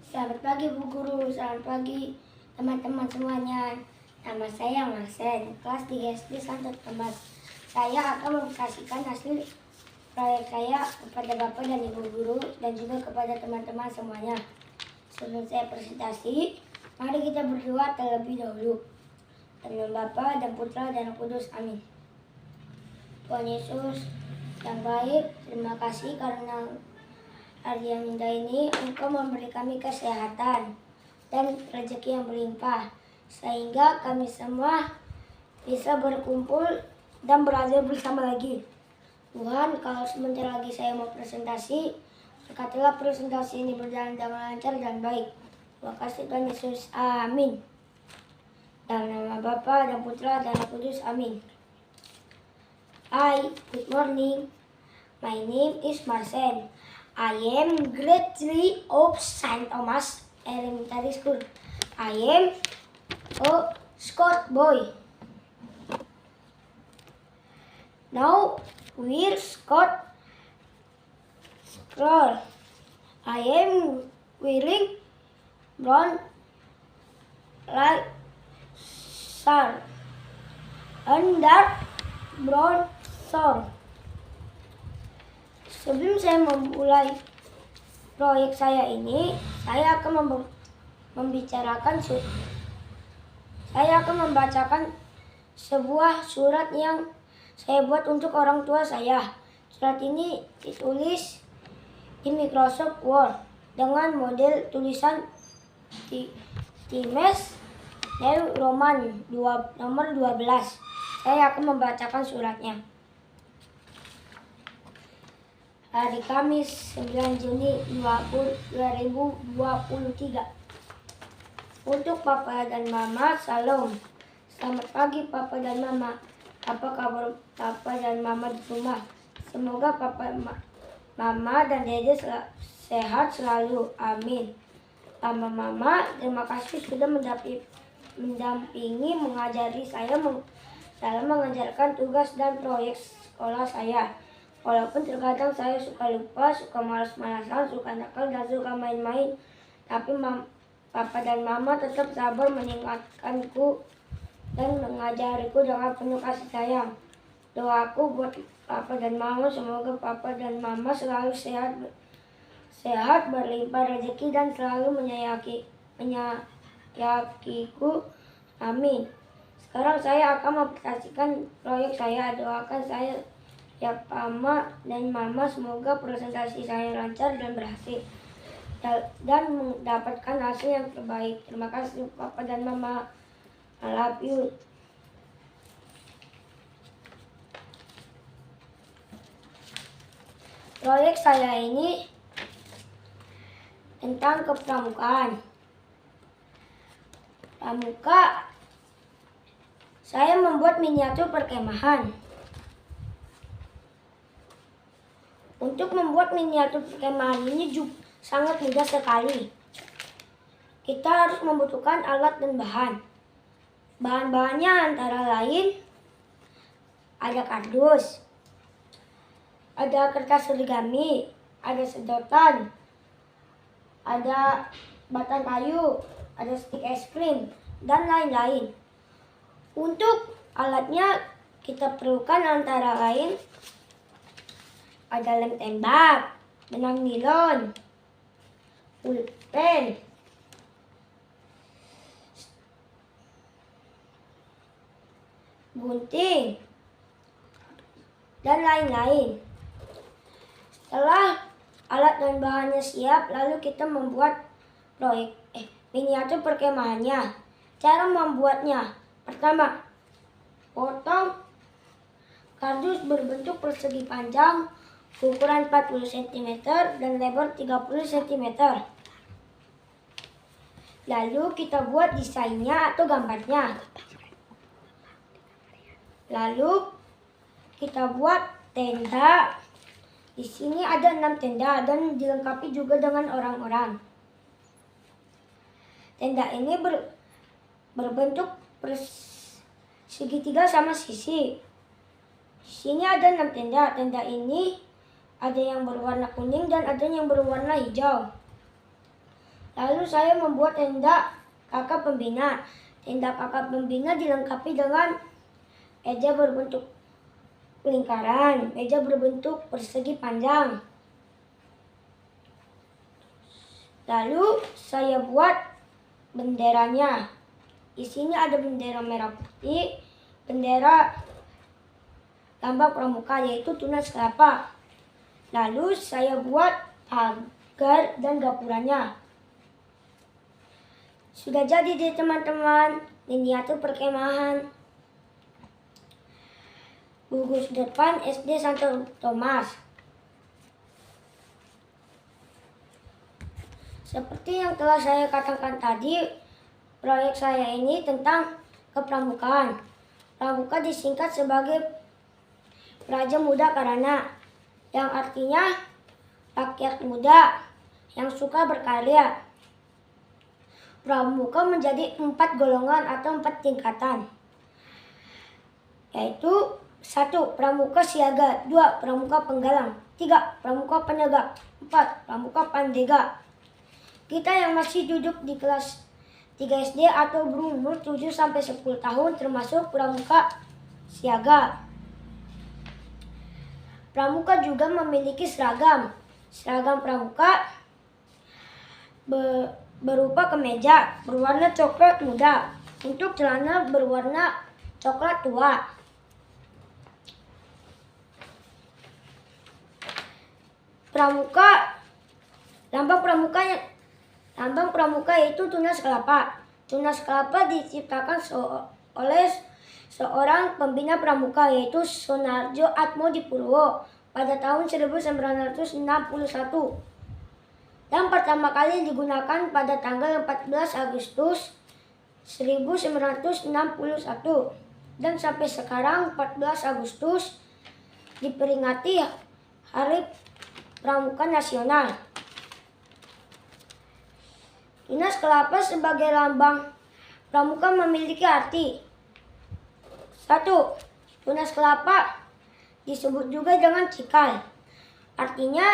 Selamat pagi Bu Guru, selamat pagi teman-teman semuanya. Nama saya Marsen, kelas 3 SD Santo Thomas. Saya akan mempresentasikan hasil proyek saya kepada Bapak dan Ibu Guru dan juga kepada teman-teman semuanya. Sebelum saya presentasi, mari kita berdoa terlebih dahulu. Dalam nama Bapa dan Putra dan Roh Kudus, amin. Tuhan Yesus yang baik, terima kasih karena hari yang indah ini Engkau memberi kami kesehatan dan rezeki yang berlimpah, sehingga kami semua bisa berkumpul dan berada bersama lagi. Tuhan, kalau sebentar lagi saya mau presentasi, berkatilah presentasi ini berjalan dengan lancar dan baik. Terima kasih Tuhan Yesus, amin. Dalam nama Bapa dan Putra dan Roh Kudus, amin. Hi, good morning. My name is Marcel. I am grade 3 of St. Thomas Elementary School. I am a Scott boy. Now we're Scott scroll. I am wearing brown light shirt and dark brown short. Sebelum saya memulai proyek saya ini, saya akan membacakan sebuah surat yang saya buat untuk orang tua saya. Surat ini ditulis di Microsoft Word dengan model tulisan Times New Roman nomor 12. Saya akan membacakan suratnya. Hari Kamis 9 Juni 2023. Untuk Papa dan Mama, Salam. Selamat pagi Papa dan Mama. Apa kabar Papa dan Mama di rumah? Semoga Papa, Mama dan Dede sehat selalu. Amin. Mama, Mama, terima kasih sudah mendampingi mengajari saya dalam mengajarkan tugas dan proyek sekolah saya. Walaupun terkadang saya suka lupa, suka malas-malasan, suka nakal, dan suka main-main, tapi Papa dan Mama tetap sabar mengingatkanku dan mengajariku dengan penuh kasih sayang. Doaku buat Papa dan Mama, semoga Papa dan Mama selalu sehat, berlimpah rezeki, dan selalu menyayangiku. Amin. Sekarang saya akan mempresentasikan proyek saya. Doakan saya ya Papa dan Mama, semoga presentasi saya lancar dan berhasil dan mendapatkan hasil yang terbaik. Terima kasih Papa dan Mama. I love you. Proyek saya ini tentang kepramukaan. Pramuka, saya membuat miniatur perkemahan. Untuk membuat miniatur perkemahan ini sangat mudah sekali. Kita harus membutuhkan alat dan bahan. Bahan-bahannya antara lain ada kardus, ada kertas origami, ada sedotan, ada batang kayu, ada stik es krim, dan lain-lain. Untuk alatnya kita perlukan antara lain ada lem tembak, benang nilon, pulpen, gunting, dan lain-lain. Setelah alat dan bahannya siap, lalu kita membuat miniatur perkemahannya. Cara membuatnya: pertama, potong kardus berbentuk persegi panjang ukuran 40 cm dan lebar 30 cm. Lalu kita buat desainnya atau gambarnya. Lalu kita buat tenda. Di sini ada 6 tenda dan dilengkapi juga dengan orang-orang. Tenda ini berbentuk segitiga sama sisi. Di sini ada 6 tenda. Tenda ini ada yang berwarna kuning dan ada yang berwarna hijau. Lalu saya membuat tenda kakak pembina. Tenda kakak pembina dilengkapi dengan meja berbentuk lingkaran, meja berbentuk persegi panjang. Lalu saya buat benderanya. Isinya ada bendera merah putih, bendera lambang pramuka yaitu tunas kelapa. Lalu saya buat pagar dan gapuranya. Sudah jadi deh teman-teman, miniatur perkemahan gugus depan SD Santo Thomas. Seperti yang telah saya katakan tadi, proyek saya ini tentang kepramukaan. Pramuka disingkat sebagai Praja Muda Karana, yang artinya rakyat muda yang suka berkarya. Pramuka menjadi 4 golongan atau 4 tingkatan, yaitu 1. Pramuka siaga, 2. Pramuka penggalang, 3. Pramuka penegak, 4. Pramuka pandega. Kita yang masih duduk di kelas 3 SD atau berumur 7-10 tahun termasuk pramuka siaga. Pramuka juga memiliki seragam. Seragam pramuka berupa kemeja berwarna coklat muda, untuk celana berwarna coklat tua. Lambang pramuka yaitu tunas kelapa. Tunas kelapa diciptakan oleh seorang pembina pramuka yaitu Sunarjo Atmodipurwo pada tahun 1961 dan pertama kali digunakan pada tanggal 14 Agustus 1961 dan sampai sekarang 14 Agustus diperingati Hari Pramuka Nasional. Tunas kelapa sebagai lambang pramuka memiliki arti. 1. Tunas kelapa disebut juga dengan cikal, artinya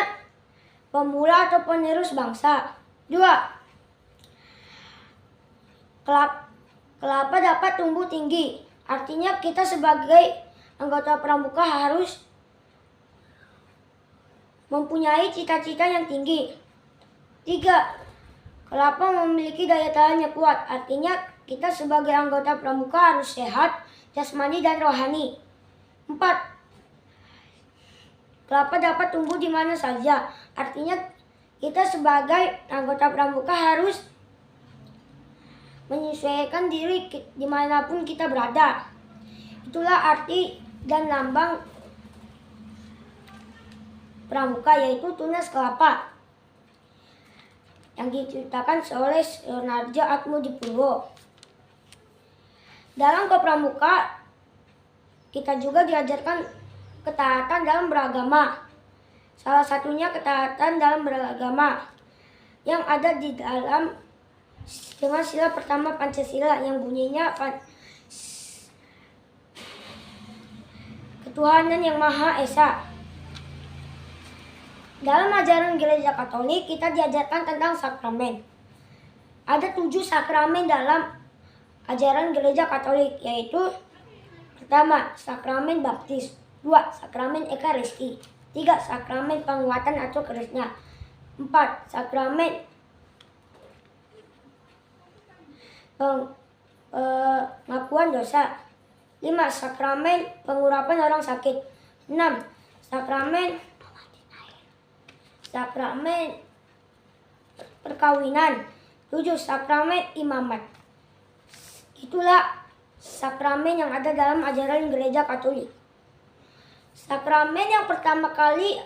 pemula atau penerus bangsa. 2. Kelapa dapat tumbuh tinggi, artinya kita sebagai anggota pramuka harus mempunyai cita-cita yang tinggi. 3. Kelapa memiliki daya tahan yang kuat, artinya kita sebagai anggota pramuka harus sehat, jasmani dan rohani. 4. Kelapa dapat tumbuh di mana saja, artinya kita sebagai anggota pramuka harus menyesuaikan diri dimanapun kita berada. Itulah arti dan lambang pramuka yaitu tunas kelapa yang diciptakan oleh Sunarjo Atmodipurwo. Dalam kepramuka kita juga diajarkan ketaatan dalam beragama. Salah satunya ketaatan dalam beragama yang ada di dalam dengan sila pertama Pancasila yang bunyinya Ketuhanan Yang Maha Esa. Dalam ajaran gereja Katolik kita diajarkan tentang sakramen. Ada 7 sakramen dalam ajaran gereja Katolik, yaitu pertama, sakramen baptis, 2. Sakramen ekaristi, 3. Sakramen penguatan atau kerisnya, 4. Sakramen pengakuan dosa, 5. Sakramen pengurapan orang sakit, 6. Sakramen perkawinan, 7. Sakramen imamat. Itulah sakramen yang ada dalam ajaran gereja Katolik. Sakramen yang pertama kali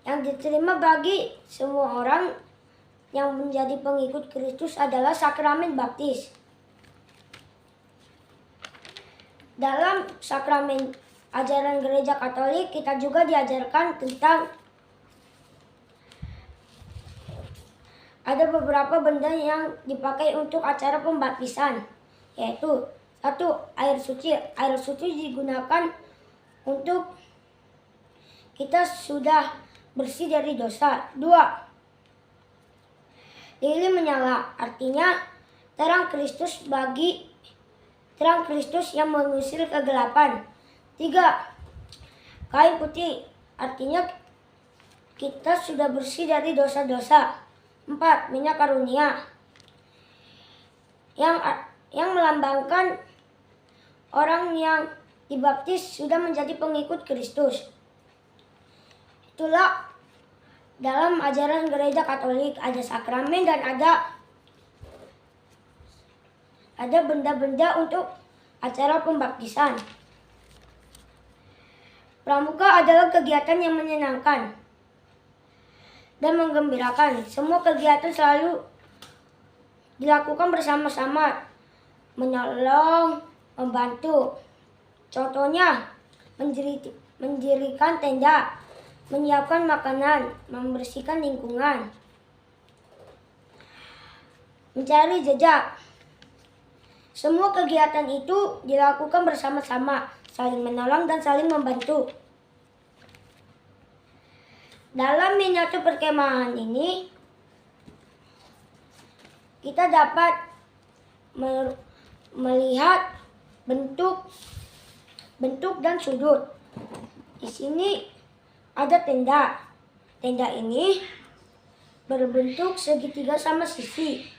yang diterima bagi semua orang yang menjadi pengikut Kristus adalah sakramen baptis. Dalam sakramen ajaran gereja Katolik kita juga diajarkan tentang ada beberapa benda yang dipakai untuk acara pembaptisan, yaitu 1. Air suci. Air suci digunakan untuk kita sudah bersih dari dosa. 2. lilin menyala, artinya terang Kristus yang mengusir kegelapan. 3. Kain putih, artinya kita sudah bersih dari dosa-dosa. 4. Minyak karunia yang melambangkan orang yang dibaptis sudah menjadi pengikut Kristus. Itulah dalam ajaran gereja Katolik, ada sakramen dan ada benda-benda untuk acara pembaptisan. Pramuka adalah kegiatan yang menyenangkan dan menggembirakan. Semua kegiatan selalu dilakukan bersama-sama, menolong, membantu. Contohnya, mendirikan tenda, menyiapkan makanan, membersihkan lingkungan, mencari jejak. Semua kegiatan itu dilakukan bersama-sama, saling menolong dan saling membantu. Dalam miniatur perkemahan ini, kita dapat melihat bentuk dan sudut. Di sini ada tenda. Tenda ini berbentuk segitiga sama sisi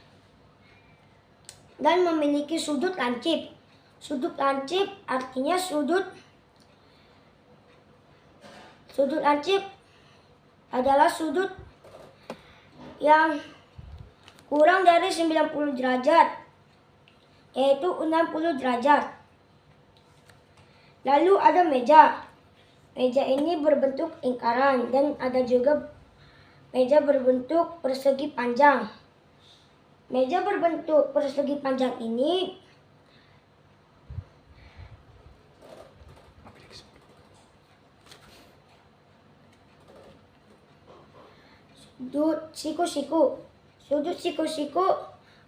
dan memiliki sudut lancip. Sudut lancip artinya sudut lancip adalah sudut yang kurang dari 90 derajat, yaitu 60 derajat. Lalu ada meja. Meja ini berbentuk lingkaran dan ada juga meja berbentuk persegi panjang. Meja berbentuk persegi panjang ini sudut siku-siku. Sudut siku-siku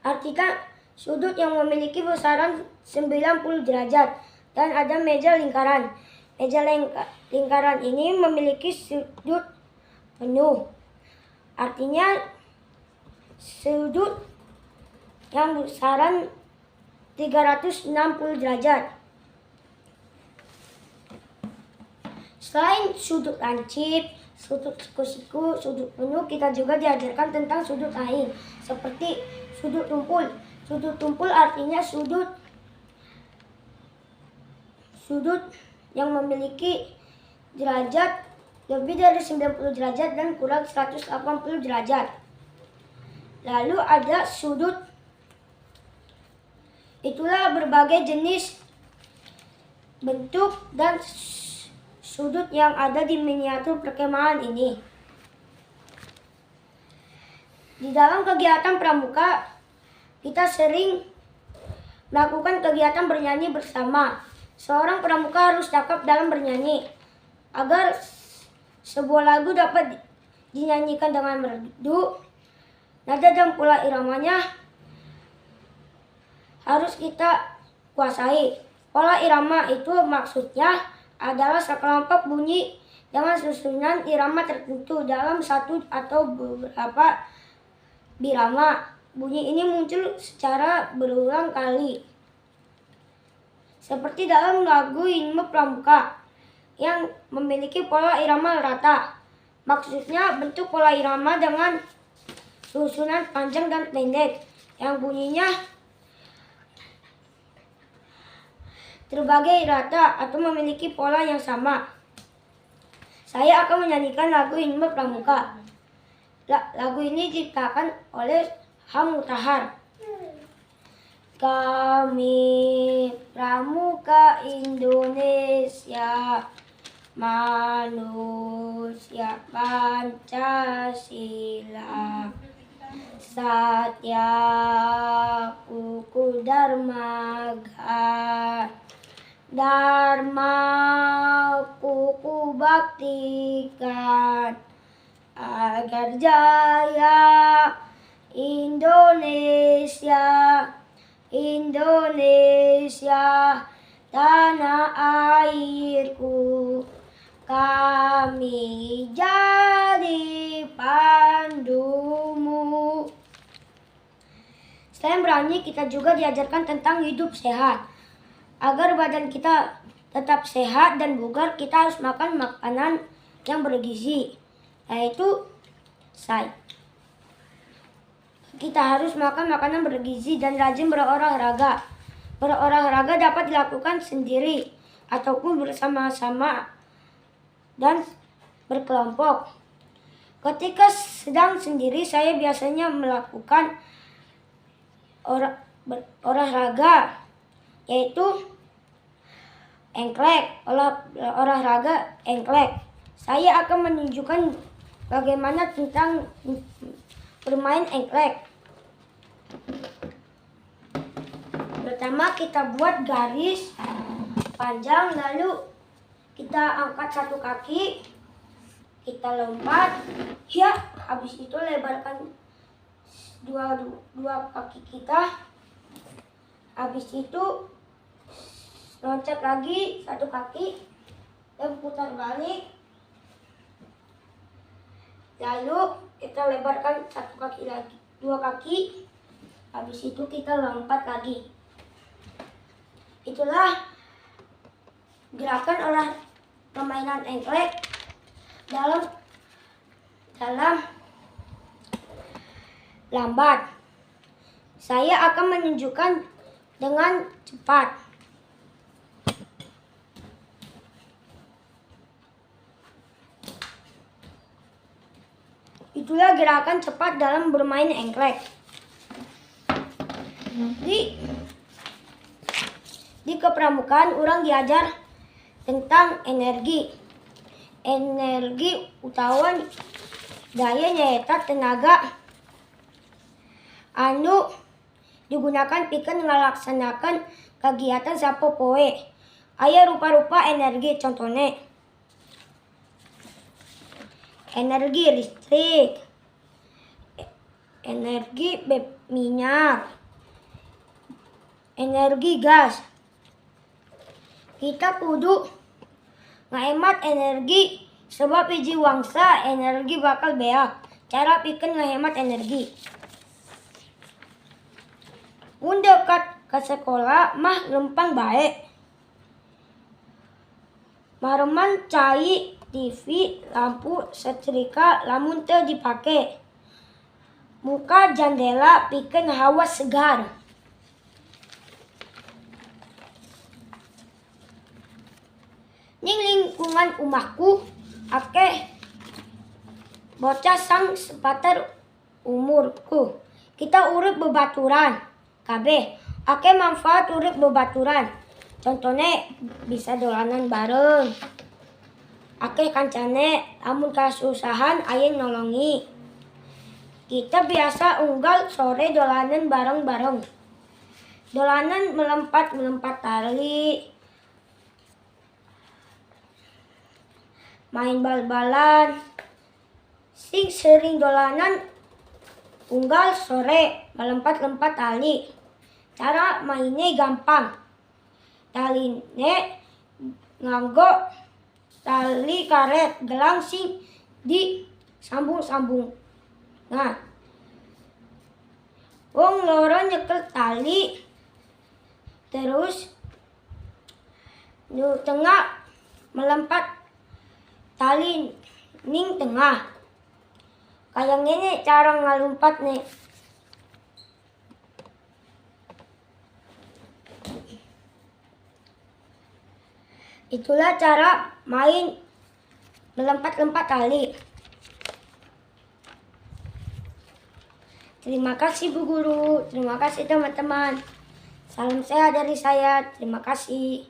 artikan sudut yang memiliki besaran 90 derajat dan ada meja lingkaran. Meja lingkaran ini memiliki sudut penuh. Artinya sudut yang besaran 360 derajat. Selain sudut lancip, sudut siku-siku, sudut penuh, kita juga diajarkan tentang sudut lain, seperti sudut tumpul. Sudut tumpul artinya sudut yang memiliki derajat lebih dari 90 derajat dan kurang 180 derajat. Lalu ada sudut. Itulah berbagai jenis bentuk dan sudut yang ada di miniatur perkemahan ini. Di dalam kegiatan pramuka, kita sering melakukan kegiatan bernyanyi bersama. Seorang pramuka harus cakap dalam bernyanyi. Agar sebuah lagu dapat dinyanyikan dengan merdu, nada dan pola iramanya harus kita kuasai. Pola irama itu maksudnya adalah sekelompok bunyi dengan susunan irama tertentu dalam satu atau beberapa birama. Bunyi ini muncul secara berulang kali. Seperti dalam lagu Himne Pramuka yang memiliki pola irama rata. Maksudnya bentuk pola irama dengan susunan panjang dan pendek yang bunyinya terbagi rata atau memiliki pola yang sama. Saya akan menyanyikan lagu Himne Pramuka. Lagu ini diciptakan oleh Ham Mutahar. Kami Pramuka Indonesia, manusia Pancasila, Satya Kuku Darmaga, Dharma Kuku baktikan, agar jaya Indonesia, Indonesia, tanah airku, kami jadi pandumu. Selain berani, kita juga diajarkan tentang hidup sehat. Agar badan kita tetap sehat dan bugar, kita harus makan makanan yang bergizi, yaitu kita harus makan makanan bergizi dan rajin berolahraga. Berolahraga dapat dilakukan sendiri ataupun bersama-sama dan berkelompok. Ketika sedang sendiri, saya biasanya melakukan olahraga, yaitu engklek, olahraga engklek. Saya akan menunjukkan bagaimana tentang bermain engklek. Pertama, kita buat garis panjang, lalu kita angkat satu kaki, kita lompat, ya, habis itu lebarkan dua kaki kita, habis itu loncat lagi satu kaki dan putar balik, lalu kita lebarkan satu kaki lagi, dua kaki, habis itu kita lompat lagi. Itulah gerakan permainan engklek dalam lambat. Saya akan menunjukkan dengan cepat. Itulah gerakan cepat dalam bermain engklek. Di kepramukaan, orang diajar tentang energi. Energi utawan daya nyaeta tenaga anu digunakan pikeun ngalaksanakan kegiatan sapopoe. Aya rupa-rupa energi, contohnya energi listrik, energi minyak, energi gas. Kita kudu ngahemat energi sebab hiji wangsa energi bakal beak. Cara pikeun ngahemat energi. Mun dekat ke sekolah mah lempang bae. Mareman cai, TV, lampu, setrika lamun teu dipake. Muka jendela pikeun hawa segar. Ning lingkungan umahku akeh bocah sang sepatar umurku. Kita urip bebaturan kabeh. Akeh manfaat urip bebaturan. Contohnya bisa dolanan bareng. Akeh kancane lamun kasusahan aya nolongi. Kita biasa unggal sore dolanan bareng-bareng. Dolanan melompat tali, main bal-balan. Sing sering dolanan unggal sore melompat-lompat tali. Cara mainnya gampang. Taline nganggo tali karet gelang sing di sambung-sambung. Nah, wong loro nyekel tali, terus nu tengah melompat tali ning tengah. Kayak gini cara ngalumpat nih. Itulah cara main melompat-lompat tali. Terima kasih Bu Guru, terima kasih teman-teman. Salam sehat dari saya, terima kasih.